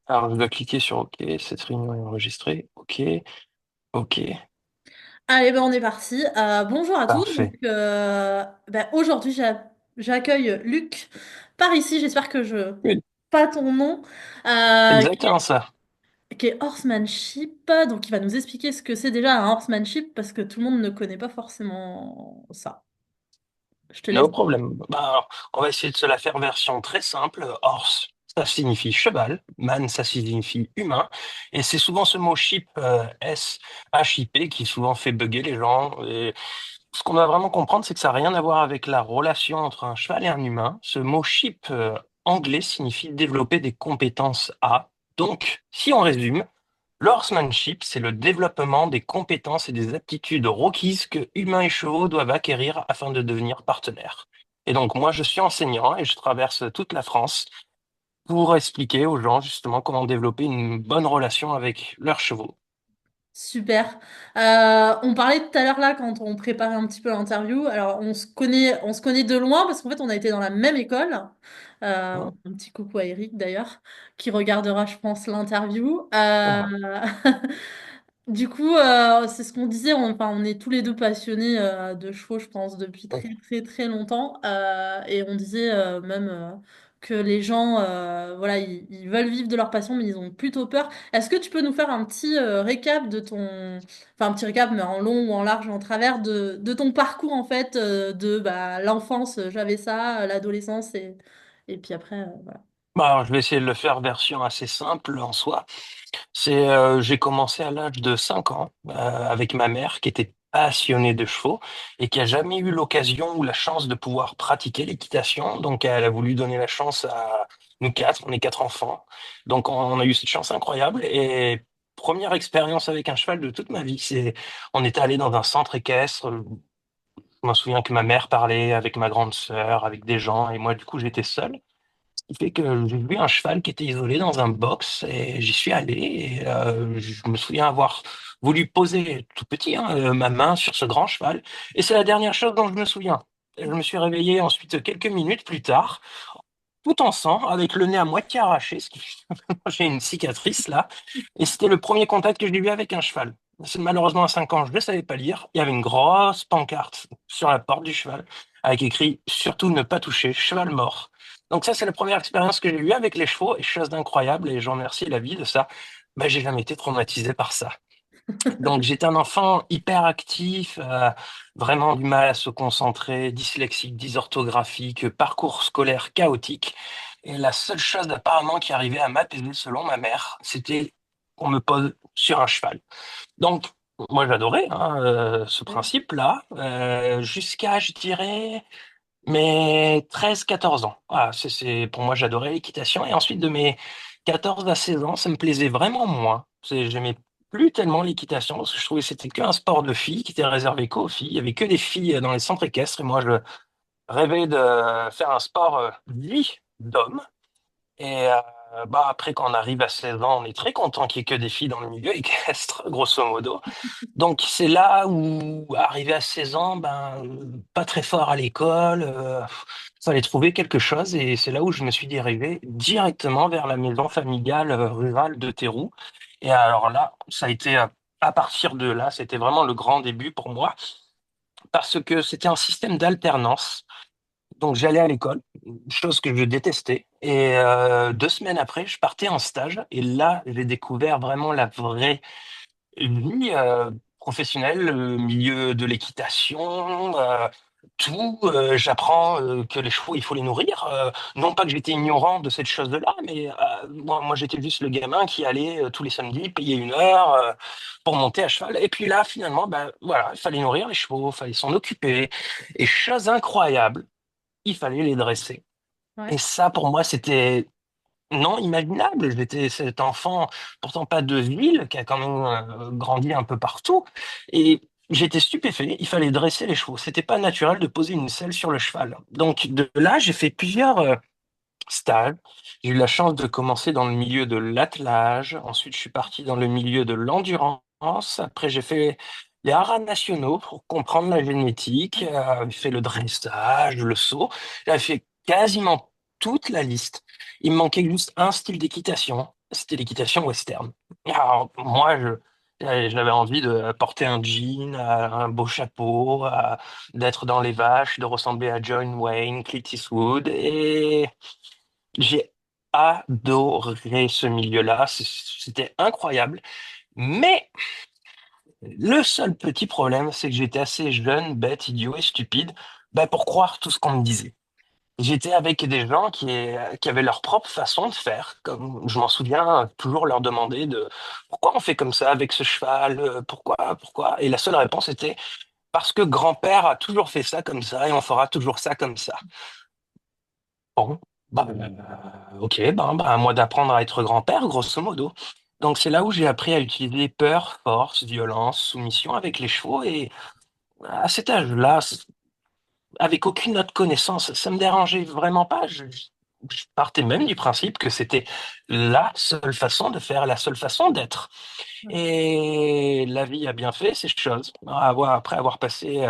Alors, je dois cliquer sur OK. Cette réunion est enregistrée. OK. OK. Allez, ben on est parti. Bonjour à tous. Parfait. Aujourd'hui, j'accueille Luc par ici. J'espère que je Oui, pas ton nom, qui exactement ça. qui est horsemanship. Donc, il va nous expliquer ce que c'est déjà un horsemanship parce que tout le monde ne connaît pas forcément ça. Je te laisse. No problème. Bah, alors, on va essayer de se la faire version très simple. Horse, ça signifie cheval. Man, ça signifie humain. Et c'est souvent ce mot ship, S-H-I-P, qui souvent fait bugger les gens. Et ce qu'on doit vraiment comprendre, c'est que ça n'a rien à voir avec la relation entre un cheval et un humain. Ce mot ship, anglais, signifie développer des compétences à. Donc, si on résume, l'horsemanship, c'est le développement des compétences et des aptitudes requises que humains et chevaux doivent acquérir afin de devenir partenaires. Et donc, moi, je suis enseignant et je traverse toute la France pour expliquer aux gens justement comment développer une bonne relation avec leurs chevaux. Super. On parlait tout à l'heure là quand on préparait un petit peu l'interview. Alors on se connaît de loin parce qu'en fait on a été dans la même école. Hein. Un petit coucou à Eric d'ailleurs qui regardera je pense l'interview. Voilà. Du coup c'est ce qu'on disait. Enfin on est tous les deux passionnés de chevaux je pense depuis très très très longtemps. Et on disait même que les gens voilà ils veulent vivre de leur passion mais ils ont plutôt peur. Est-ce que tu peux nous faire un petit récap de ton... Enfin, un petit récap, mais en long ou en large ou en travers, de ton parcours, en fait, de bah, l'enfance, j'avais ça, l'adolescence, et puis après, voilà. Bah, alors, je vais essayer de le faire version assez simple en soi. J'ai commencé à l'âge de 5 ans avec ma mère qui était passionnée de chevaux et qui a jamais eu l'occasion ou la chance de pouvoir pratiquer l'équitation. Donc, elle a voulu donner la chance à nous quatre. On est quatre enfants. Donc, on a eu cette chance incroyable. Et première expérience avec un cheval de toute ma vie, on était allé dans un centre équestre. Je me souviens que ma mère parlait avec ma grande sœur, avec des gens, et moi, du coup, j'étais seul qui fait que j'ai vu un cheval qui était isolé dans un box et j'y suis allé et je me souviens avoir voulu poser tout petit hein, ma main sur ce grand cheval et c'est la dernière chose dont je me souviens. Et je me suis réveillé ensuite quelques minutes plus tard, tout en sang, avec le nez à moitié arraché, ce qui j'ai une cicatrice là, et c'était le premier contact que j'ai eu avec un cheval. Malheureusement, à 5 ans, je ne savais pas lire. Il y avait une grosse pancarte sur la porte du cheval avec écrit surtout ne pas toucher, cheval mort. Donc, ça, c'est la première expérience que j'ai eue avec les chevaux, et chose d'incroyable, et j'en remercie la vie de ça. Ben, j'ai jamais été traumatisé par ça. Donc, j'étais un enfant hyper actif, vraiment du mal à se concentrer, dyslexique, dysorthographique, parcours scolaire chaotique. Et la seule chose apparemment qui arrivait à m'apaiser, selon ma mère, c'était qu'on me pose sur un cheval. Donc, moi, j'adorais hein, ce Ouais. principe-là, jusqu'à, je dirais, mes 13 14 ans. Voilà, pour moi, j'adorais l'équitation. Et ensuite, de mes 14 à 16 ans, ça me plaisait vraiment moins. J'aimais plus tellement l'équitation parce que je trouvais que c'était qu'un sport de filles qui était réservé qu'aux filles. Il y avait que des filles dans les centres équestres et moi, je rêvais de faire un sport dit d'homme. Et bah, après, quand on arrive à 16 ans, on est très content qu'il n'y ait que des filles dans le milieu équestre, grosso modo. Donc c'est là où, arrivé à 16 ans, ben, pas très fort à l'école, fallait trouver quelque chose et c'est là où je me suis dirigé directement vers la maison familiale rurale de Théroux. Et alors là, ça a été, à partir de là, c'était vraiment le grand début pour moi parce que c'était un système d'alternance. Donc j'allais à l'école, chose que je détestais. Et 2 semaines après, je partais en stage et là, j'ai découvert vraiment la vraie vie professionnelle, le milieu de l'équitation, tout. J'apprends que les chevaux, il faut les nourrir. Non pas que j'étais ignorant de cette chose-là, mais moi j'étais juste le gamin qui allait tous les samedis payer 1 heure pour monter à cheval. Et puis là, finalement, ben, voilà, il fallait nourrir les chevaux, il fallait s'en occuper. Et chose incroyable, il fallait les dresser. Et Ouais. ça, pour moi, c'était non, imaginable. J'étais cet enfant, pourtant pas de ville, qui a quand même grandi un peu partout. Et j'étais stupéfait. Il fallait dresser les chevaux. C'était pas naturel de poser une selle sur le cheval. Donc de là, j'ai fait plusieurs stages. J'ai eu la chance de commencer dans le milieu de l'attelage. Ensuite, je suis parti dans le milieu de l'endurance. Après, j'ai fait les haras nationaux pour comprendre la génétique. J'ai fait le dressage, le saut. J'avais fait quasiment toute la liste. Il me manquait juste un style d'équitation. c'était l'équitation western. Alors, moi, j'avais envie de porter un jean, un beau chapeau, d'être dans les vaches, de ressembler à John Wayne, Clint Eastwood, et j'ai adoré ce milieu-là. C'était incroyable. Mais le seul petit problème, c'est que j'étais assez jeune, bête, idiot et stupide, bah, pour croire tout ce qu'on me disait. J'étais avec des gens qui avaient leur propre façon de faire. Comme je m'en souviens, toujours leur demander de pourquoi on fait comme ça avec ce cheval, pourquoi? Et la seule réponse était parce que grand-père a toujours fait ça comme ça et on fera toujours ça comme ça. Bon, ok, à moi d'apprendre à être grand-père, grosso modo. Donc c'est là où j'ai appris à utiliser peur, force, violence, soumission avec les chevaux et à cet âge-là, avec aucune autre connaissance. Ça me dérangeait vraiment pas. Je partais même du principe que c'était la seule façon de faire, la seule façon d'être. Ouais. Et la vie a bien fait ces choses. Après avoir passé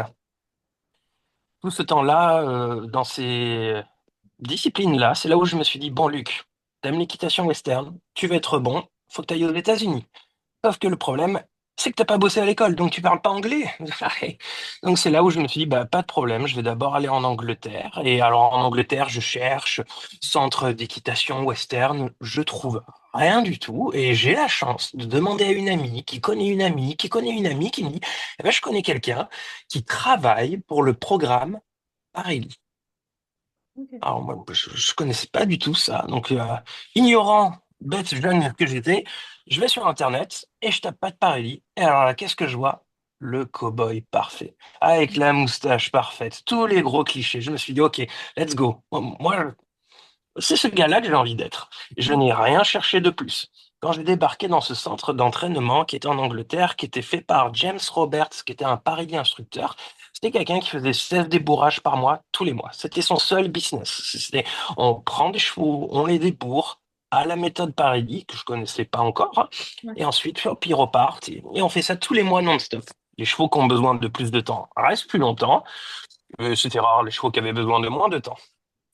tout ce temps-là dans ces disciplines-là, c'est là où je me suis dit, bon, Luc, t'aimes l'équitation western, tu veux être bon, faut que tu ailles aux États-Unis. Sauf que le problème, c'est que t'as pas bossé à l'école, donc tu parles pas anglais. Donc c'est là où je me suis dit, bah, pas de problème, je vais d'abord aller en Angleterre. Et alors en Angleterre, je cherche centre d'équitation western, je trouve rien du tout. Et j'ai la chance de demander à une amie qui connaît une amie, qui connaît une amie, qui me dit, eh ben, je connais quelqu'un qui travaille pour le programme Paris. Ok. Alors moi, je connaissais pas du tout ça. Donc, ignorant, bête, jeune que j'étais, je vais sur Internet et je tape pas de Paris. Et alors là, qu'est-ce que je vois? Le cow-boy parfait, avec la moustache parfaite, tous les gros clichés. Je me suis dit, OK, let's go. Moi, c'est ce gars-là que j'ai envie d'être. Je n'ai rien cherché de plus. Quand j'ai débarqué dans ce centre d'entraînement qui était en Angleterre, qui était fait par James Roberts, qui était un parier instructeur, c'était quelqu'un qui faisait 16 débourrages par mois, tous les mois. C'était son seul business. On prend des chevaux, on les débourre à la méthode Paris, que je connaissais pas encore, hein, Ouais. et ensuite, hop, ils repartent. Et on fait ça tous les mois non-stop. Les chevaux qui ont besoin de plus de temps restent plus longtemps. C'était rare les chevaux qui avaient besoin de moins de temps.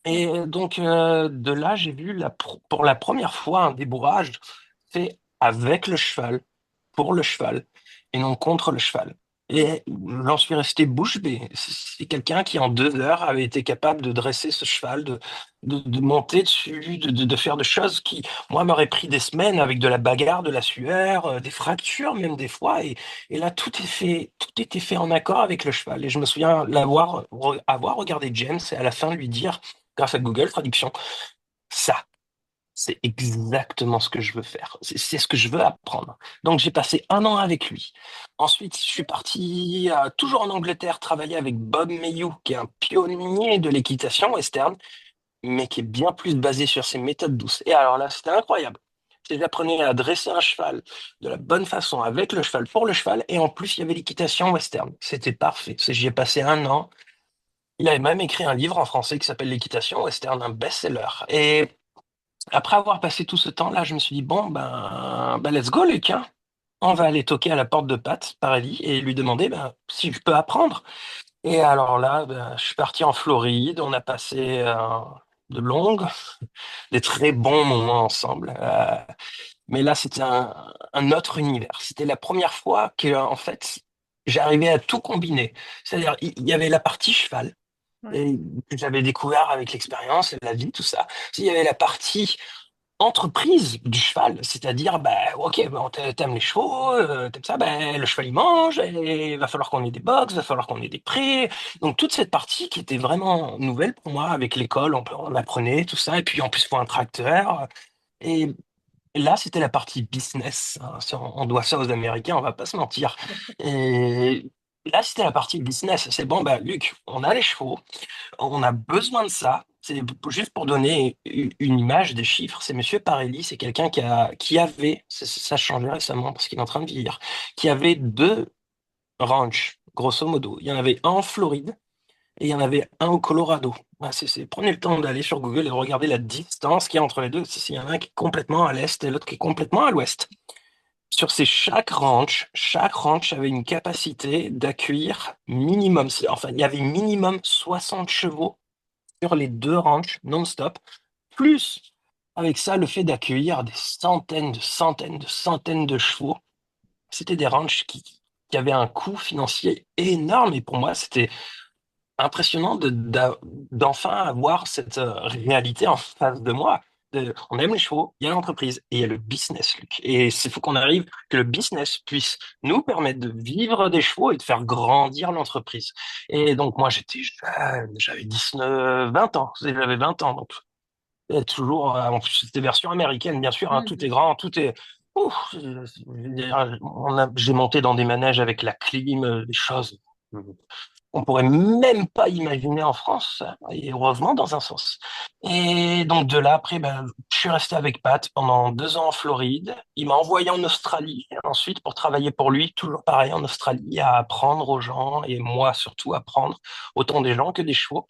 Ouais. Et donc, de là, j'ai vu pour la première fois un débourrage fait avec le cheval, pour le cheval, et non contre le cheval. Et j'en suis resté bouche bée. C'est quelqu'un qui, en 2 heures, avait été capable de dresser ce cheval, de monter dessus, de faire des choses qui, moi, m'auraient pris des semaines avec de la bagarre, de la sueur, des fractures même des fois. Et là, tout était fait en accord avec le cheval. Et je me souviens avoir regardé James et à la fin lui dire, grâce à Google Traduction, ça. C'est exactement ce que je veux faire. C'est ce que je veux apprendre. Donc j'ai passé un an avec lui. Ensuite, je suis parti toujours en Angleterre travailler avec Bob Mayhew, qui est un pionnier de l'équitation western, mais qui est bien plus basé sur ses méthodes douces. Et alors là, c'était incroyable. J'apprenais à dresser un cheval de la bonne façon, avec le cheval, pour le cheval, et en plus, il y avait l'équitation western. C'était parfait. J'y ai passé un an. Il avait même écrit un livre en français qui s'appelle L'équitation western, un best-seller. Et après avoir passé tout ce temps-là, je me suis dit, bon, let's go, Luc, hein. On va aller toquer à la porte de Pat Parelli et lui demander si je peux apprendre. Et alors là, je suis parti en Floride. On a passé de longues, des très bons moments ensemble. Mais là, c'était un autre univers. C'était la première fois que, en fait, j'arrivais à tout combiner. C'est-à-dire, il y avait la partie cheval, Ouais. et que j'avais découvert avec l'expérience et la vie, tout ça. Il y avait la partie entreprise du cheval, c'est-à-dire, ok, t'aimes les chevaux, t'aimes ça, le cheval il mange, et il va falloir qu'on ait des box, il va falloir qu'on ait des prés. Donc toute cette partie qui était vraiment nouvelle pour moi, avec l'école, on apprenait tout ça, et puis en plus pour un tracteur. Et là, c'était la partie business, hein. Si on doit ça aux Américains, on va pas se mentir. Et là, c'était la partie business. C'est bon, Luc, on a les chevaux. On a besoin de ça. C'est juste pour donner une image des chiffres. C'est Monsieur Parelli, c'est quelqu'un qui avait, ça a changé récemment parce qu'il est en train de vieillir, qui avait 2 ranchs, grosso modo. Il y en avait un en Floride et il y en avait un au Colorado. Prenez le temps d'aller sur Google et de regarder la distance qu'il y a entre les deux. Il y en a un qui est complètement à l'est et l'autre qui est complètement à l'ouest. Sur chaque ranch avait une capacité d'accueillir minimum, enfin, il y avait minimum 60 chevaux sur les 2 ranchs non-stop, plus avec ça, le fait d'accueillir des centaines, de centaines, de centaines de chevaux, c'était des ranchs qui avaient un coût financier énorme. Et pour moi, c'était impressionnant d'enfin avoir cette réalité en face de moi. On aime les chevaux, il y a l'entreprise et il y a le business, Luc. Et il faut qu'on arrive, que le business puisse nous permettre de vivre des chevaux et de faire grandir l'entreprise. Et donc, moi, j'étais jeune, j'avais 19, 20 ans, j'avais 20 ans. Donc, toujours, en plus, c'était version américaine, bien sûr, hein, Oui, tout bien est sûr. grand, tout est. Ouf, j'ai monté dans des manèges avec la clim, des choses. On pourrait même pas imaginer en France, et heureusement dans un sens. Et donc de là, après, ben, je suis resté avec Pat pendant 2 ans en Floride. Il m'a envoyé en Australie ensuite pour travailler pour lui, toujours pareil en Australie, à apprendre aux gens, et moi surtout apprendre autant des gens que des chevaux,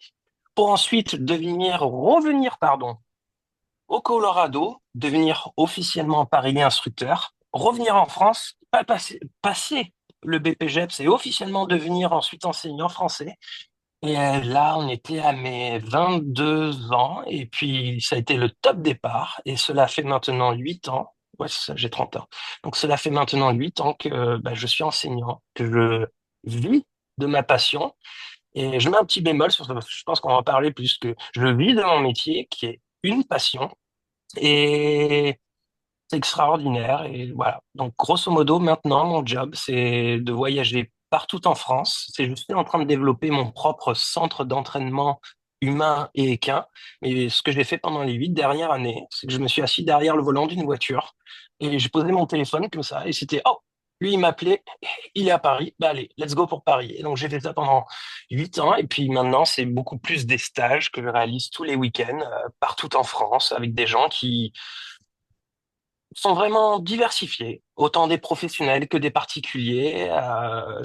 pour ensuite revenir, pardon, au Colorado, devenir officiellement parier instructeur, revenir en France, passer le BPGEPS et officiellement devenir ensuite enseignant français. Et là, on était à mes 22 ans, et puis ça a été le top départ, et cela fait maintenant 8 ans, ouais, c'est ça, j'ai 30 ans, donc cela fait maintenant 8 ans que bah, je suis enseignant, que je vis de ma passion, et je mets un petit bémol sur ça, parce que je pense qu'on va en parler plus, que je vis de mon métier, qui est une passion, et c'est extraordinaire. Et voilà. Donc, grosso modo, maintenant, mon job, c'est de voyager partout en France. Je suis en train de développer mon propre centre d'entraînement humain et équin. Mais ce que j'ai fait pendant les 8 dernières années, c'est que je me suis assis derrière le volant d'une voiture et j'ai posé mon téléphone comme ça. Et c'était, oh, lui, il m'appelait, il est à Paris. Bah, allez, let's go pour Paris. Et donc, j'ai fait ça pendant 8 ans. Et puis maintenant, c'est beaucoup plus des stages que je réalise tous les week-ends, partout en France, avec des gens qui sont vraiment diversifiés, autant des professionnels que des particuliers.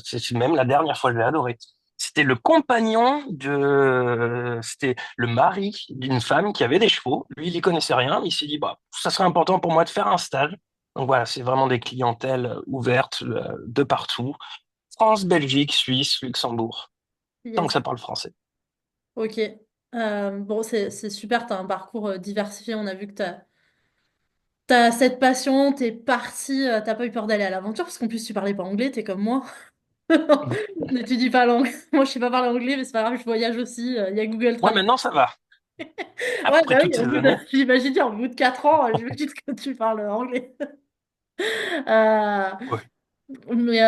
C'est même la dernière fois, j'ai adoré. C'était le mari d'une femme qui avait des chevaux. Lui, il y connaissait rien. Il s'est dit, bah, ça serait important pour moi de faire un stage. Donc voilà, c'est vraiment des clientèles ouvertes de partout. France, Belgique, Suisse, Luxembourg, tant que Yes. ça parle français. Ok. Bon, c'est super, tu as un parcours diversifié. On a vu que t'as cette passion, t'es parti, t'as pas eu peur d'aller à l'aventure, parce qu'en plus tu parlais pas anglais, t'es comme moi. N'étudie pas l'anglais. Moi, je sais pas parler anglais, mais c'est pas grave, je voyage aussi. Il y a Google Ouais, Trad. maintenant ça va. Ouais, Après bah toutes oui, ces années. j'imagine bien, au bout de 4 ans, j'imagine que tu parles anglais. Euh, Ouais. mais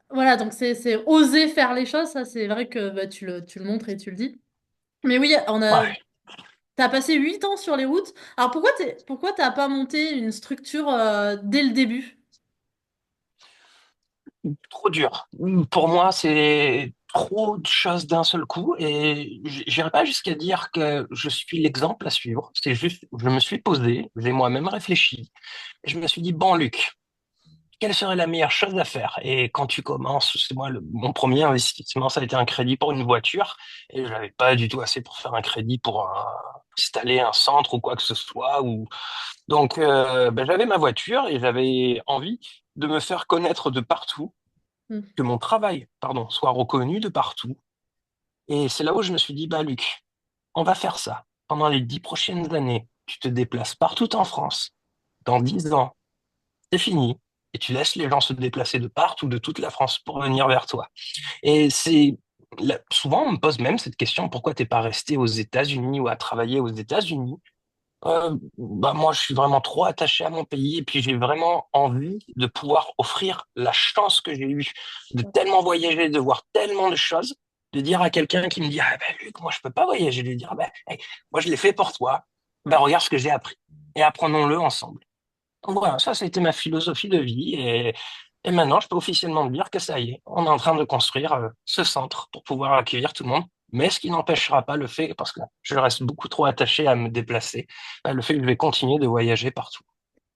voilà, donc c'est oser faire les choses, ça c'est vrai que bah, tu le montres et tu le dis. Mais oui, Ouais. t'as passé 8 ans sur les routes. Alors pourquoi t'as pas monté une structure dès le début? Trop dur. Pour moi, c'est trop de choses d'un seul coup et j'irai pas jusqu'à dire que je suis l'exemple à suivre. C'est juste, je me suis posé, j'ai moi-même réfléchi et je me suis dit, bon, Luc, quelle serait la meilleure chose à faire? Et quand tu commences, c'est moi, mon premier investissement, ça a été un crédit pour une voiture et je n'avais pas du tout assez pour faire un crédit pour installer un centre ou quoi que ce soit. Donc, ben, j'avais ma voiture et j'avais envie de me faire connaître de partout, Hmm. que mon travail, pardon, soit reconnu de partout. Et c'est là où je me suis dit, bah, Luc, on va faire ça. Pendant les 10 prochaines années, tu te déplaces partout en France. Dans 10 ans, c'est fini. Et tu laisses les gens se déplacer de partout, de toute la France pour venir vers toi. Et souvent, on me pose même cette question, pourquoi t'es pas resté aux États-Unis ou à travailler aux États-Unis? Bah moi, je suis vraiment trop attaché à mon pays et puis j'ai vraiment envie de pouvoir offrir la chance que j'ai eue de tellement voyager, de voir tellement de choses, de dire à quelqu'un qui me dit, ah ben Luc, moi je peux pas voyager, de lui dire, ben, hey, moi je l'ai fait pour toi, ben Ouais. regarde ce que j'ai appris et apprenons-le ensemble. Donc voilà, ça a été ma philosophie de vie et maintenant je peux officiellement dire que ça y est, on est en train de construire ce centre pour pouvoir accueillir tout le monde. Mais ce qui n'empêchera pas le fait, parce que je reste beaucoup trop attaché à me déplacer, le fait que je vais continuer de voyager partout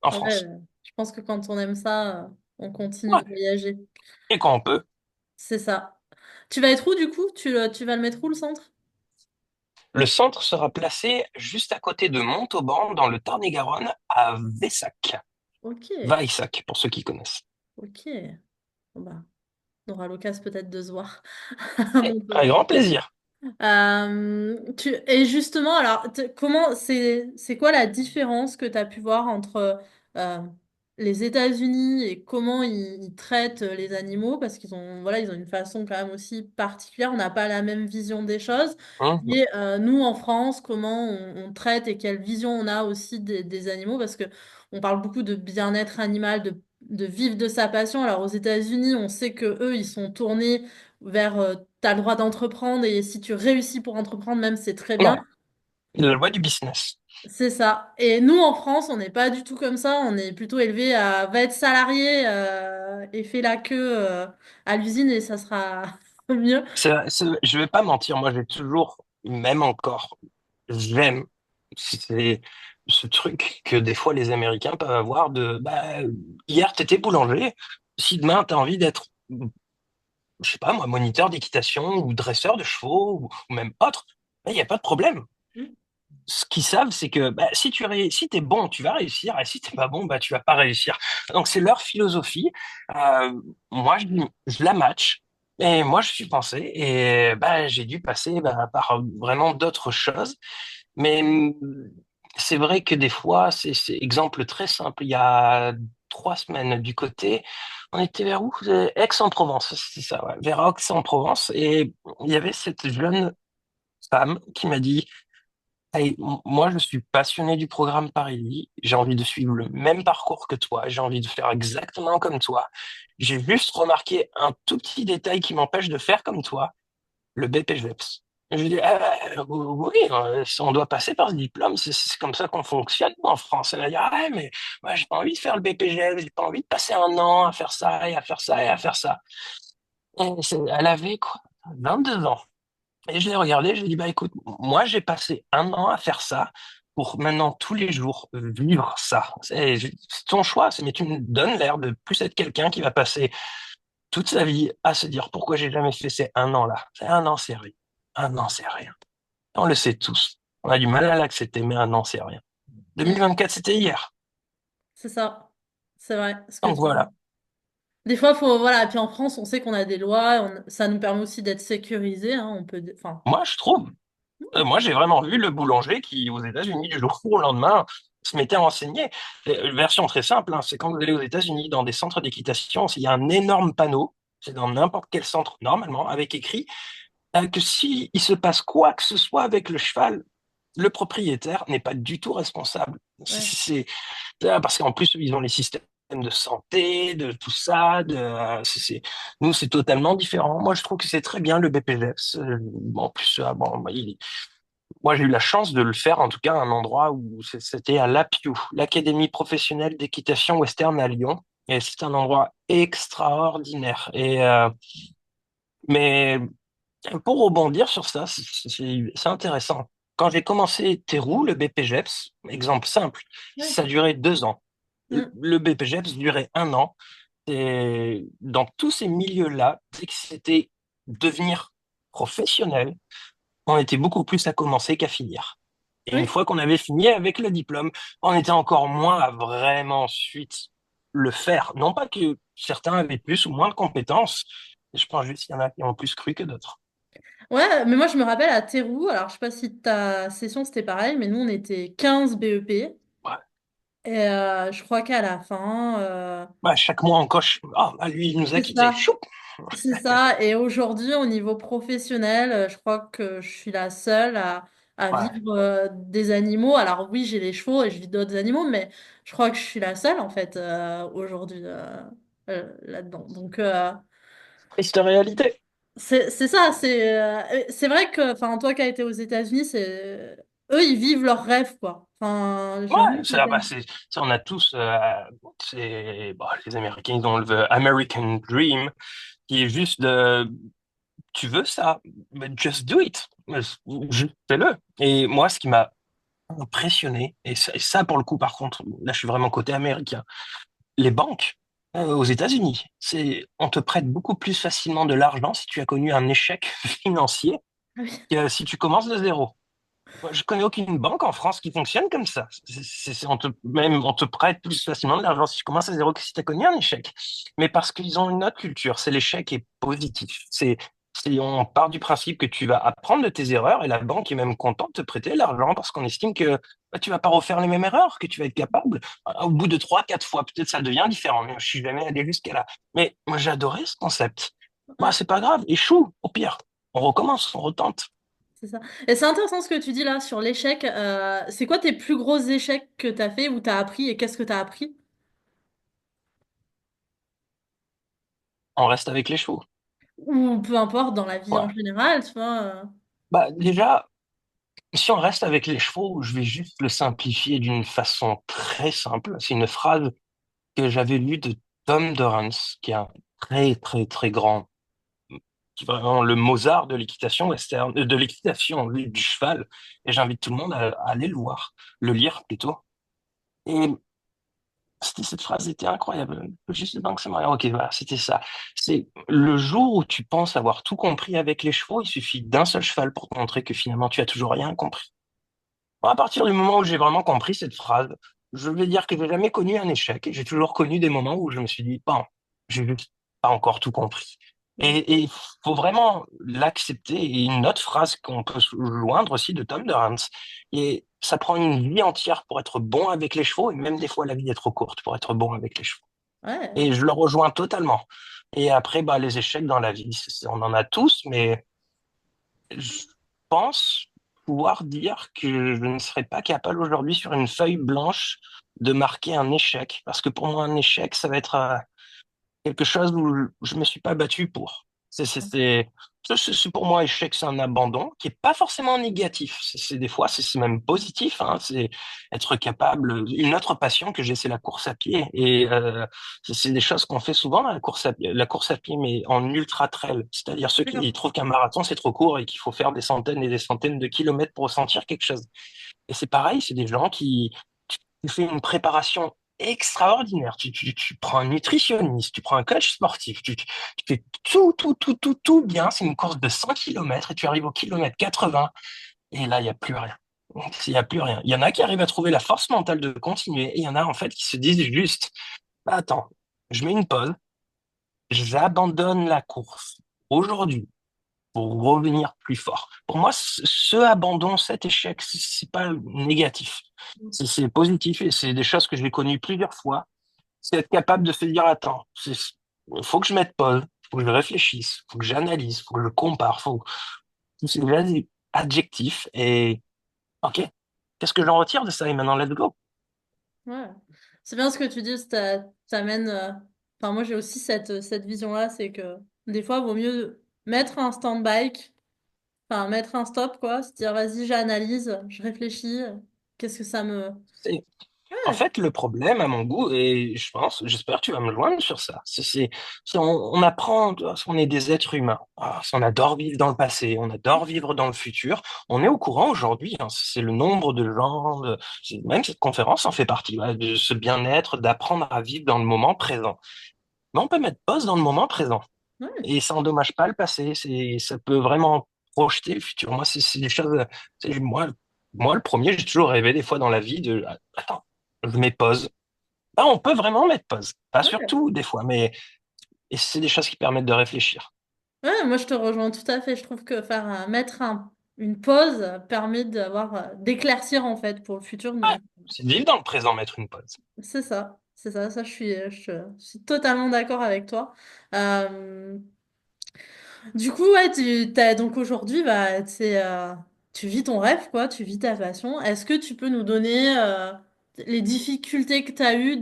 en Ouais, France. je pense que quand on aime ça, on continue Ouais. de voyager. Et quand on peut. C'est ça. Tu vas être où du coup? Tu vas le mettre où le centre? Le centre sera placé juste à côté de Montauban, dans le Tarn-et-Garonne, à Vaissac. Ok, Vaissac, pour ceux qui connaissent. ok. Bon, bah, on aura l'occasion peut-être de se voir à Avec Montauban. grand plaisir. Et justement, alors, comment c'est quoi la différence que tu as pu voir entre euh, les États-Unis et comment ils traitent les animaux? Parce qu'ils ont, voilà, ils ont une façon quand même aussi particulière. On n'a pas la même vision des choses. Mhm. Et nous, en France, comment on traite et quelle vision on a aussi des animaux? Parce que on parle beaucoup de bien-être animal, de vivre de sa passion. Alors, aux États-Unis, on sait que eux, ils sont tournés vers t'as le droit d'entreprendre et si tu réussis pour entreprendre, même c'est très bien. Ouais, la loi du business. C'est ça. Et nous, en France, on n'est pas du tout comme ça. On est plutôt élevé à va être salarié et fais la queue à l'usine et ça sera mieux. Je vais pas mentir, moi j'ai toujours, même encore, j'aime c'est ce truc que des fois les Américains peuvent avoir de bah, hier t'étais boulanger, si demain t'as envie d'être, je sais pas moi, moniteur d'équitation ou dresseur de chevaux ou même autre, il n'y a pas de problème. Ce qu'ils savent, c'est que bah, si t'es bon, tu vas réussir, et si t'es pas bon, bah tu vas pas réussir. Donc c'est leur philosophie. Euh, moi, je la match. Et moi, je suis pensé, et bah, j'ai dû passer bah, par vraiment d'autres choses. Mais c'est vrai que des fois, c'est exemple très simple. Il y a 3 semaines du côté, on était vers où? Aix-en-Provence, c'est ça, ouais, vers Aix-en-Provence. Et il y avait cette jeune femme qui m'a dit, hey, moi, je suis passionné du programme Paris. J'ai envie de suivre le même parcours que toi. J'ai envie de faire exactement comme toi. J'ai juste remarqué un tout petit détail qui m'empêche de faire comme toi, le BPGEPS. Je lui dis, oui, on doit passer par ce diplôme. C'est comme ça qu'on fonctionne nous, en France. Elle a dit, ah ouais, mais moi, j'ai pas envie de faire le BPGEPS. J'ai pas envie de passer un an à faire ça et à faire ça et à faire ça. Elle avait quoi? 22 ans. Et je l'ai regardé, j'ai dit, bah écoute, moi j'ai passé un an à faire ça pour maintenant tous les jours vivre ça. C'est ton choix, mais tu me donnes l'air de plus être quelqu'un qui va passer toute sa vie à se dire pourquoi j'ai jamais fait ces un an-là. C'est un an, c'est rien. Un an, c'est rien. On le sait tous. On a du mal à l'accepter, mais un an, c'est rien. Mm. 2024, c'était hier. C'est ça. C'est vrai, ce que Donc tu dis. voilà. Des fois, faut, voilà, et puis en France, on sait qu'on a des lois, ça nous permet aussi d'être sécurisés, hein, on peut, enfin, Moi, je trouve. Moi, j'ai vraiment vu le boulanger qui, aux États-Unis, du jour au lendemain, se mettait à enseigner. Version très simple, hein, c'est quand vous allez aux États-Unis, dans des centres d'équitation, il y a un énorme panneau, c'est dans n'importe quel centre, normalement, avec écrit que si il se passe quoi que ce soit avec le cheval, le propriétaire n'est pas du tout responsable. ouais. Parce qu'en plus, ils ont les systèmes de santé, de tout ça. Nous, c'est totalement différent. Moi, je trouve que c'est très bien le BPGEPS. En plus, bon, bah, moi, j'ai eu la chance de le faire, en tout cas, à un endroit où c'était à l'APIU, l'Académie professionnelle d'équitation western à Lyon. Et c'est un endroit extraordinaire. Mais pour rebondir sur ça, c'est intéressant. Quand j'ai commencé Théroux, le BPGEPS, exemple simple, Ouais. ça durait 2 ans. Mm. Le BPGEPS durait un an. Et dans tous ces milieux-là, dès que c'était devenir professionnel, on était beaucoup plus à commencer qu'à finir. Et une Oui. fois qu'on avait fini avec le diplôme, on était encore moins à vraiment ensuite le faire. Non pas que certains avaient plus ou moins de compétences, je pense juste qu'il y en a qui ont plus cru que d'autres. Ouais, mais moi je me rappelle à Théroux, alors je sais pas si ta session c'était pareil, mais nous on était 15 BEP. Ouais. Et je crois qu'à la fin, Ouais, chaque mois on coche. Ah, bah, lui, il nous a c'est quittés. ça. Choup. C'est ça. Et aujourd'hui, au niveau professionnel, je crois que je suis la seule à Ouais. vivre des animaux. Alors oui, j'ai les chevaux et je vis d'autres animaux, mais je crois que je suis la seule en fait aujourd'hui là-dedans. Donc Triste réalité. c'est ça. C'est vrai que enfin toi qui as été aux États-Unis, c'est eux ils vivent leur rêve quoi. Enfin Ouais, j'avoue que ça, on a tous, bon, les Américains, ils ont le American Dream, qui est juste de, tu veux ça, but just do it. Juste fais-le. Et moi, ce qui m'a impressionné, et ça, pour le coup, par contre, là, je suis vraiment côté américain, les banques aux États-Unis, on te prête beaucoup plus facilement de l'argent si tu as connu un échec financier que si tu commences de zéro. Moi, je connais aucune banque en France qui fonctionne comme ça. On te prête plus facilement de l'argent si tu commences à zéro que si tu as connu un échec. Mais parce qu'ils ont une autre culture, c'est l'échec est positif. On part du principe que tu vas apprendre de tes erreurs et la banque est même contente de te prêter l'argent parce qu'on estime que bah, tu vas pas refaire les mêmes erreurs, que tu vas être capable. Au bout de trois, quatre fois, peut-être ça devient différent. Mais je suis jamais allé jusqu'à là. Mais moi, j'ai adoré ce concept. Bah, Ouais, c'est pas grave, échoue, au pire. On recommence, on retente. c'est ça. Et c'est intéressant ce que tu dis là sur l'échec. C'est quoi tes plus gros échecs que t'as fait ou t'as appris et qu'est-ce que t'as appris? On reste avec les chevaux. Ou peu importe dans la vie en Ouais. général, tu vois. Bah, déjà, si on reste avec les chevaux, je vais juste le simplifier d'une façon très simple. C'est une phrase que j'avais lue de Tom Dorrance, qui est un très, très, très grand, qui est vraiment le Mozart de l'équitation western, de l'équitation du cheval. Et j'invite tout le monde à aller le voir, le lire plutôt. Et cette phrase était incroyable. Juste dans que ça m'a... Ok, voilà, c'était ça. C'est le jour où tu penses avoir tout compris avec les chevaux, il suffit d'un seul cheval pour te montrer que finalement tu as toujours rien compris. Bon, à partir du moment où j'ai vraiment compris cette phrase, je vais dire que j'ai jamais connu un échec. J'ai toujours connu des moments où je me suis dit, bon, j'ai juste pas encore tout compris. Et il faut vraiment l'accepter. Et une autre phrase qu'on peut se joindre aussi de Tom Dorrance. Et ça prend une vie entière pour être bon avec les chevaux, et même des fois la vie est trop courte pour être bon avec les chevaux. Ouais, Et je le rejoins totalement. Et après, bah, les échecs dans la vie, on en a tous, mais je pense pouvoir dire que je ne serais pas capable aujourd'hui sur une feuille blanche de marquer un échec. Parce que pour moi, un échec, ça va être quelque chose où je me suis pas battu pour. C'est pour moi, échec, c'est un abandon qui est pas forcément négatif. Des fois, c'est même positif. Hein. C'est être capable. Une autre passion que j'ai, c'est la course à pied. Et c'est des choses qu'on fait souvent, la course à pied, mais en ultra trail. C'est-à-dire ceux qui d'accord. trouvent qu'un marathon, c'est trop court et qu'il faut faire des centaines et des centaines de kilomètres pour ressentir quelque chose. Et c'est pareil, c'est des gens qui tu fais une préparation extraordinaire. Tu prends un nutritionniste, tu prends un coach sportif, tu fais tout bien. C'est une course de 100 kilomètres et tu arrives au kilomètre 80 et là, il n'y a plus rien. Il n'y a plus rien. Il y en a qui arrivent à trouver la force mentale de continuer et il y en a en fait qui se disent juste, bah, attends, je mets une pause, j'abandonne la course aujourd'hui pour revenir plus fort. Pour moi, ce abandon, cet échec, c'est pas négatif. C'est positif et c'est des choses que j'ai connues plusieurs fois. C'est être capable de se dire, attends, faut que je mette pause, faut que je réfléchisse, faut que j'analyse, faut que je compare, c'est des adjectifs et ok, qu'est-ce que j'en retire de ça et maintenant let's go. Ouais. C'est bien ce que tu dis, t'amènes. Enfin, moi, j'ai aussi cette vision-là, c'est que des fois, il vaut mieux mettre un stand-by, enfin, mettre un stop, quoi, se dire, vas-y, j'analyse, je réfléchis, qu'est-ce que ça me. En Ouais, fait, le problème, à mon goût, et je pense, j'espère que tu vas me joindre sur ça, on apprend, on est des êtres humains. Ah, on adore vivre dans le passé, on adore vivre dans le futur. On est au courant aujourd'hui, hein, c'est le nombre de gens, même cette conférence en fait partie, ouais, de ce bien-être, d'apprendre à vivre dans le moment présent. Mais on peut mettre pause dans le moment présent, ouais, et ça endommage pas le passé, ça peut vraiment projeter le futur. Moi, c'est des choses, moi, le premier, j'ai toujours rêvé des fois dans la vie de, attends, je mets pause. Ah, on peut vraiment mettre pause. Pas sur ouais. tout, des fois, mais et c'est des choses qui permettent de réfléchir. Ouais, moi, je te rejoins tout à fait. Je trouve que mettre une pause permet d'éclaircir, en fait, pour le futur. Ouais, Donc, c'est de vivre dans le présent, mettre une pause. c'est ça, je suis totalement d'accord avec toi. Euh, Du coup, ouais, donc aujourd'hui, bah, tu vis ton rêve, quoi, tu vis ta passion. Est-ce que tu peux nous donner les difficultés que tu as eues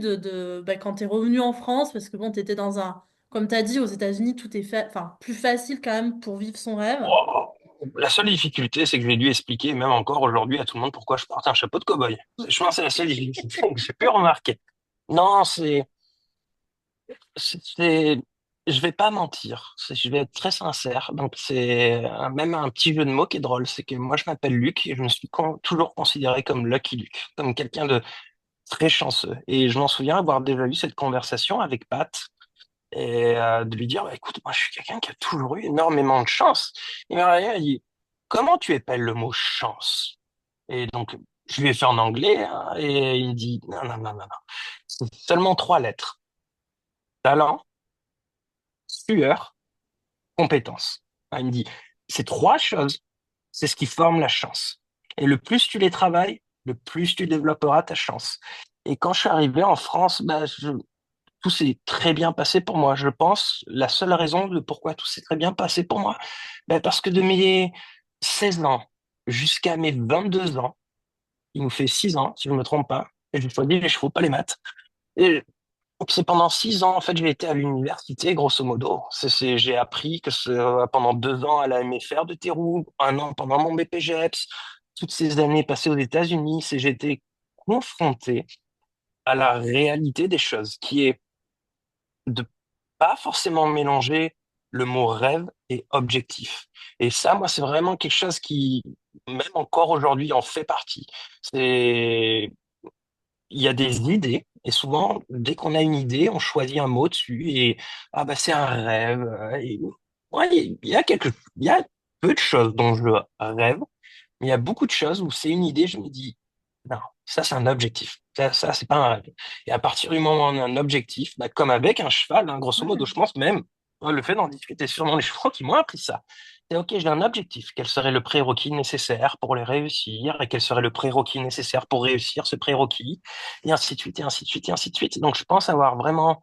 bah, quand tu es revenu en France? Parce que bon, tu étais comme tu as dit, aux États-Unis, tout est enfin, plus facile quand même pour vivre son rêve. Oh. La seule difficulté, c'est que j'ai dû expliquer, même encore aujourd'hui, à tout le monde pourquoi je porte un chapeau de cow-boy. Je pense que c'est la seule difficulté que j'ai pu remarquer. Non, c'est, je vais pas mentir. Je vais être très sincère. Donc, même un petit jeu de mots qui est drôle. C'est que moi, je m'appelle Luc et je me suis toujours considéré comme Lucky Luke, comme quelqu'un de très chanceux. Et je m'en souviens avoir déjà eu cette conversation avec Pat et de lui dire, bah, écoute, moi je suis quelqu'un qui a toujours eu énormément de chance. Il m'a regardé, il dit, comment tu épelles le mot chance? Et donc, je lui ai fait en anglais hein, et il me dit, non, non, non, non, non. C'est seulement trois lettres. Talent, sueur, compétence. Ah, il me dit, ces trois choses, c'est ce qui forme la chance. Et le plus tu les travailles, le plus tu développeras ta chance. Et quand je suis arrivé en France, tout s'est très bien passé pour moi. Je pense, la seule raison de pourquoi tout s'est très bien passé pour moi, parce que de mes 16 ans jusqu'à mes 22 ans, il nous fait 6 ans, si je ne me trompe pas, et j'ai choisi les chevaux, pas les maths. Et donc, c'est pendant 6 ans, en fait, j'ai été à l'université, grosso modo. J'ai appris que pendant 2 ans à la MFR de Terroux, un an pendant mon BPGEPS, toutes ces années passées aux États-Unis, j'ai été confronté à la réalité des choses, qui est de pas forcément mélanger le mot rêve et objectif. Et ça, moi, c'est vraiment quelque chose qui, même encore aujourd'hui, en fait partie. C'est Il y a des idées, et souvent, dès qu'on a une idée, on choisit un mot dessus, et ah bah c'est un rêve. Ouais, il y a peu de choses dont je rêve, mais il y a beaucoup de choses où c'est une idée, je me dis, non, ça c'est un objectif. Ça c'est pas un rêve. Et à partir du moment où on a un objectif, bah, comme avec un cheval, hein, grosso modo, je Ouais, pense même, le fait d'en discuter, c'est sûrement les chevaux qui m'ont appris ça. C'est OK, j'ai un objectif. Quel serait le prérequis nécessaire pour les réussir? Et quel serait le prérequis nécessaire pour réussir ce prérequis? Et ainsi de suite, et ainsi de suite, et ainsi de suite. Donc je pense avoir vraiment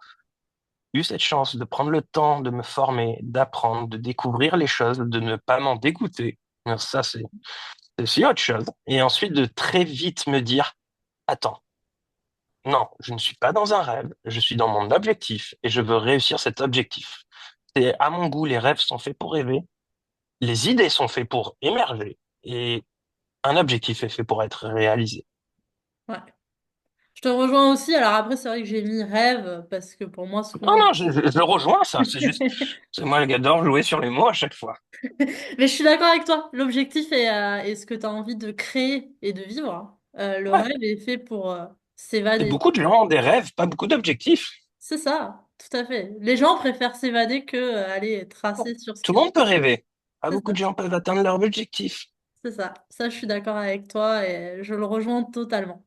eu cette chance de prendre le temps de me former, d'apprendre, de découvrir les choses, de ne pas m'en dégoûter. Alors ça, c'est aussi autre chose. Et ensuite, de très vite me dire, attends, non, je ne suis pas dans un rêve, je suis dans mon objectif et je veux réussir cet objectif. C'est à mon goût, les rêves sont faits pour rêver, les idées sont faites pour émerger et un objectif est fait pour être réalisé. ouais. Je te rejoins aussi. Alors après, c'est vrai que j'ai mis rêve parce que pour moi, Non, souvent. non, je rejoins ça, c'est moi le gars d'or jouer sur les mots à chaque fois. Mais je suis d'accord avec toi. L'objectif est ce que tu as envie de créer et de vivre. Le Ouais. rêve est fait pour Et s'évader. beaucoup de gens ont des rêves, pas beaucoup d'objectifs. C'est ça, tout à fait. Les gens préfèrent s'évader que aller Bon, tracer sur ce tout le qu'ils monde peut veulent. rêver. Pas C'est beaucoup ça, de gens peuvent atteindre leur objectif. c'est ça. Ça, je suis d'accord avec toi et je le rejoins totalement.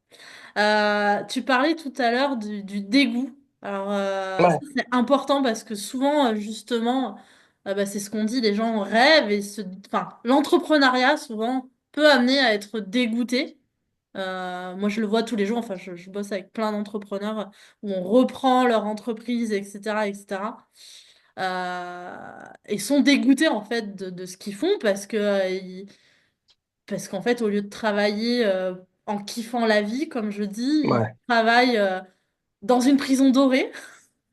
Tu parlais tout à l'heure du dégoût. Alors, ça, Ouais, c'est important parce que souvent, justement, bah, c'est ce qu'on dit, les gens rêvent enfin, l'entrepreneuriat, souvent, peut amener à être dégoûté. Moi, je le vois tous les jours. Enfin, je bosse avec plein d'entrepreneurs où on reprend leur entreprise, etc., etc. Et sont dégoûtés en fait de ce qu'ils font parce qu'en fait, au lieu de travailler en kiffant la vie, comme je dis, ils ouais, travaillent dans une prison dorée.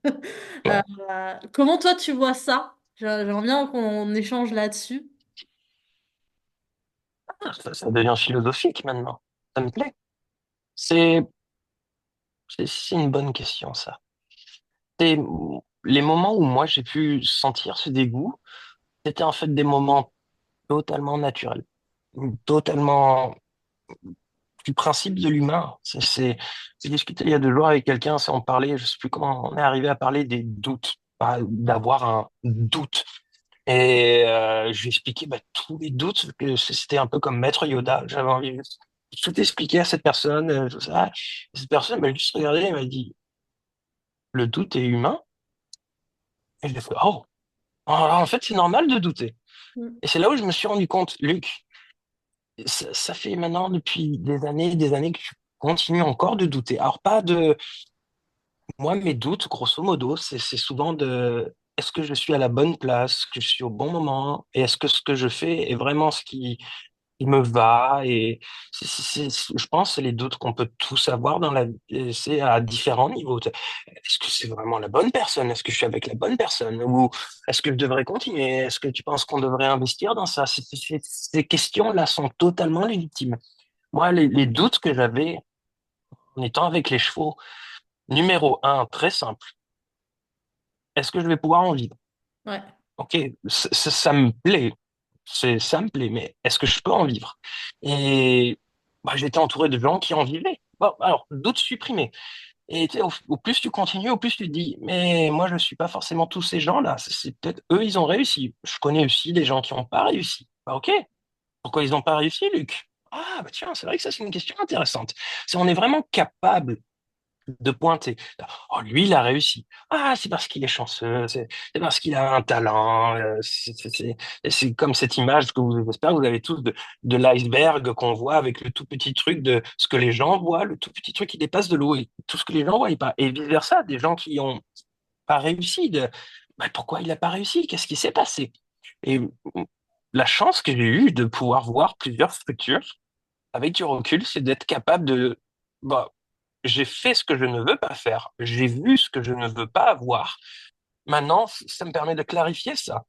ouais. Comment toi tu vois ça? J'aimerais bien qu'on échange là-dessus. Ça devient philosophique maintenant. Ça me plaît. C'est, c'est une bonne question, ça. C'est les moments où moi j'ai pu sentir ce dégoût, c'était en fait des moments totalement naturels, totalement du principe de l'humain. J'ai discuté il y a 2 jours avec quelqu'un, on parlait, je sais plus comment on est arrivé à parler des doutes, d'avoir un doute. Et je lui ai expliqué tous les doutes, que c'était un peu comme Maître Yoda. J'avais envie de tout expliquer à cette personne, tout ça. Et cette personne m'a juste regardé et m'a dit, le doute est humain. Et je lui ai fait, oh, alors, en fait, c'est normal de douter. Mm. Et c'est là où je me suis rendu compte, Luc, ça fait maintenant depuis des années que tu continues encore de douter. Alors, pas de, moi, mes doutes, grosso modo, c'est souvent de, est-ce que je suis à la bonne place, est-ce que je suis au bon moment, et est-ce que ce que je fais est vraiment ce qui il me va et je pense que c'est les doutes qu'on peut tous avoir dans la vie. Et c'est à différents niveaux. Est-ce que c'est vraiment la bonne personne? Est-ce que je suis avec la bonne personne? Ou est-ce que je devrais continuer? Est-ce que tu penses qu'on devrait investir dans ça? Ces questions-là sont totalement légitimes. Moi, les doutes que j'avais en étant avec les chevaux, numéro un, très simple. Est-ce que je vais pouvoir en vivre? Ouais, Ok, ça me plaît, ça me plaît, mais est-ce que je peux en vivre? Et j'étais entouré de gens qui en vivaient. Bon, alors, d'autres supprimés. Et tu sais, au plus tu continues, au plus tu te dis, mais moi, je ne suis pas forcément tous ces gens-là. C'est peut-être eux, ils ont réussi. Je connais aussi des gens qui n'ont pas réussi. Ok, pourquoi ils n'ont pas réussi, Luc? Ah, bah tiens, c'est vrai que ça, c'est une question intéressante. C'est on est vraiment capable. de pointer. Oh, lui, il a réussi. Ah, c'est parce qu'il est chanceux, c'est parce qu'il a un talent. C'est comme cette image que vous, j'espère que vous avez tous de l'iceberg qu'on voit avec le tout petit truc de ce que les gens voient, le tout petit truc qui dépasse de l'eau et tout ce que les gens voient pas. Et vice-versa, des gens qui ont pas réussi. Bah, pourquoi il n'a pas réussi? Qu'est-ce qui s'est passé? Et la chance que j'ai eue de pouvoir voir plusieurs structures avec du recul, c'est d'être capable de, bah, j'ai fait ce que je ne veux pas faire, j'ai vu ce que je ne veux pas avoir. Maintenant, ça me permet de clarifier ça.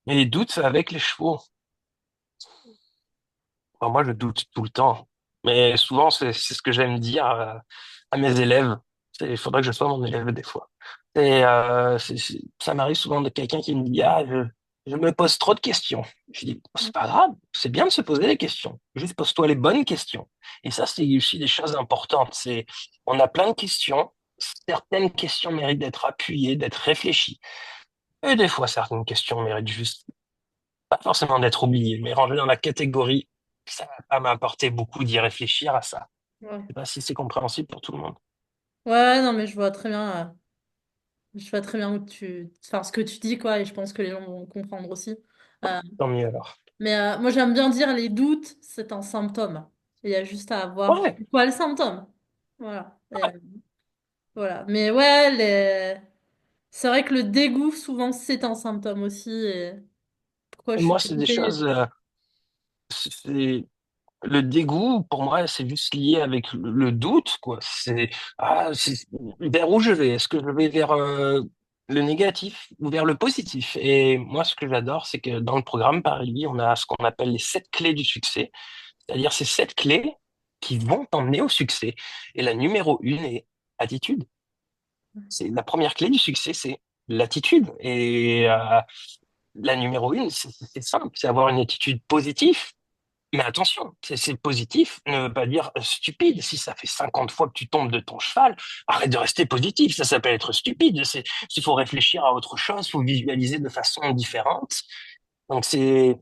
Et les doutes, c'est avec les chevaux. Enfin, moi, je doute tout le temps. Mais souvent, c'est ce que j'aime dire à mes élèves. Il faudrait que je sois mon élève des fois. Ça m'arrive souvent de quelqu'un qui me dit, ah, je me pose trop de questions. Je dis, c'est pas grave, c'est bien de se poser des questions. Juste pose-toi les bonnes questions. Et ça, c'est aussi des choses importantes. On a plein de questions. Certaines questions méritent d'être appuyées, d'être réfléchies. Et des fois, certaines questions méritent juste pas forcément d'être oubliées, mais rangées dans la catégorie. Ça va pas m'apporter beaucoup d'y réfléchir à ça. Ouais. Je sais pas si c'est compréhensible pour tout le monde. Ouais, non, mais je vois très bien enfin, ce que tu dis, quoi, et je pense que les gens vont comprendre aussi. Euh, Tant mieux alors. mais moi, j'aime bien dire les doutes, c'est un symptôme. Il y a juste à avoir Ouais, c'est quoi le symptôme. Voilà. Voilà. Mais ouais, c'est vrai que le dégoût, souvent, c'est un symptôme aussi. Et pourquoi je suis moi, c'est des dégoûtée? choses. Le dégoût, pour moi, c'est juste lié avec le doute, quoi. Vers où je vais? Est-ce que je vais vers le négatif ou vers le positif? Et moi, ce que j'adore, c'est que dans le programme Paris, on a ce qu'on appelle les 7 clés du succès. C'est-à-dire ces 7 clés qui vont t'emmener au succès. Et la numéro une est attitude. C'est la première clé du succès, c'est l'attitude. Et la numéro une, c'est simple, c'est avoir une attitude positive. Mais attention, c'est positif ne veut pas dire stupide. Si ça fait 50 fois que tu tombes de ton cheval, arrête de rester positif. Ça s'appelle être stupide. Il faut réfléchir à autre chose, il faut visualiser de façon différente. Donc c'est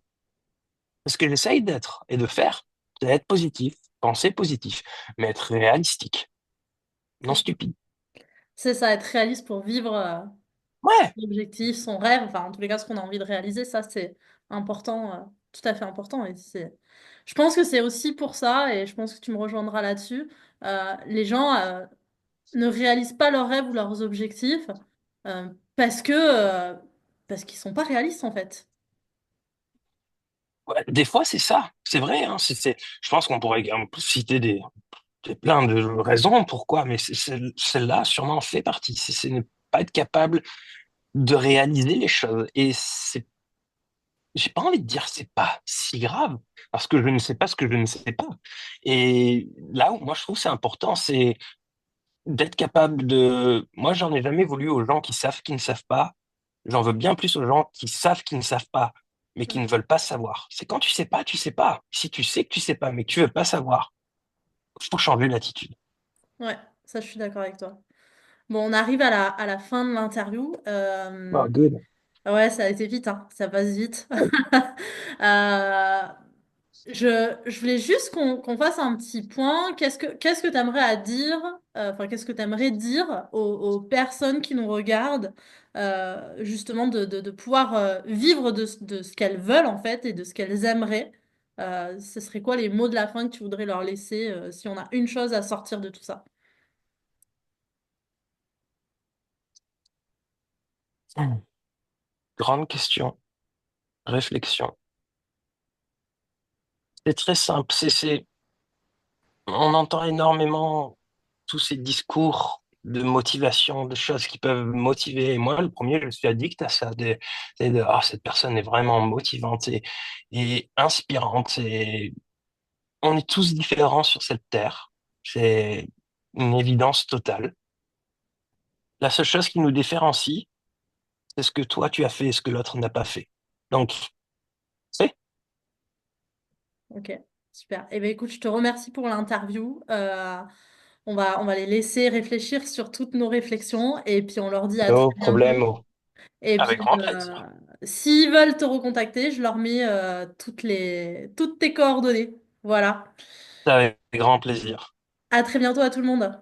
ce que j'essaye d'être et de faire, c'est être positif, penser positif, mais être réalistique, non stupide. C'est ça, être réaliste pour vivre Ouais, l'objectif, son rêve, enfin, en tous les cas, ce qu'on a envie de réaliser, ça, c'est important, tout à fait important. Je pense que c'est aussi pour ça, et je pense que tu me rejoindras là-dessus, les gens ne réalisent pas leurs rêves ou leurs objectifs parce parce qu'ils sont pas réalistes, en fait. ouais, des fois c'est ça, c'est vrai. Hein, je pense qu'on pourrait citer plein de raisons pourquoi, mais celle-là sûrement fait partie. C'est ne pas être capable de réaliser les choses. Et j'ai pas envie de dire c'est pas si grave, parce que je ne sais pas ce que je ne sais pas. Et là où moi je trouve c'est important, c'est d'être capable moi j'en ai jamais voulu aux gens qui savent qu'ils ne savent pas. J'en veux bien plus aux gens qui savent qu'ils ne savent pas, mais qui ne veulent pas savoir. C'est quand tu sais pas, tu sais pas. Si tu sais que tu sais pas, mais que tu veux pas savoir, il faut changer l'attitude. Ouais, ça, je suis d'accord avec toi. Bon, on arrive à à la fin de l'interview. Oh, good. Ouais, ça a été vite, hein. Ça passe vite. Euh, je voulais juste qu'on fasse un petit point. Qu'est-ce que tu aimerais à dire, enfin, qu'est-ce que tu aimerais dire aux personnes qui nous regardent, justement, de pouvoir vivre de ce qu'elles veulent, en fait, et de ce qu'elles aimeraient. Ce serait quoi les mots de la fin que tu voudrais leur laisser, si on a une chose à sortir de tout ça? Grande question, réflexion. C'est très simple. On entend énormément tous ces discours de motivation, de choses qui peuvent motiver. Et moi, le premier, je suis addict à ça. Ah, cette personne est vraiment motivante et inspirante. Et on est tous différents sur cette terre. C'est une évidence totale. La seule chose qui nous différencie, c'est ce que toi tu as fait et ce que l'autre n'a pas fait. Donc, c'est Ok, super. Eh bien, écoute, je te remercie pour l'interview. On va les laisser réfléchir sur toutes nos réflexions et puis on leur dit à très no bientôt. problème. Et Avec puis, grand plaisir. s'ils veulent te recontacter, je leur mets toutes tes coordonnées. Voilà. Avec grand plaisir. À très bientôt à tout le monde.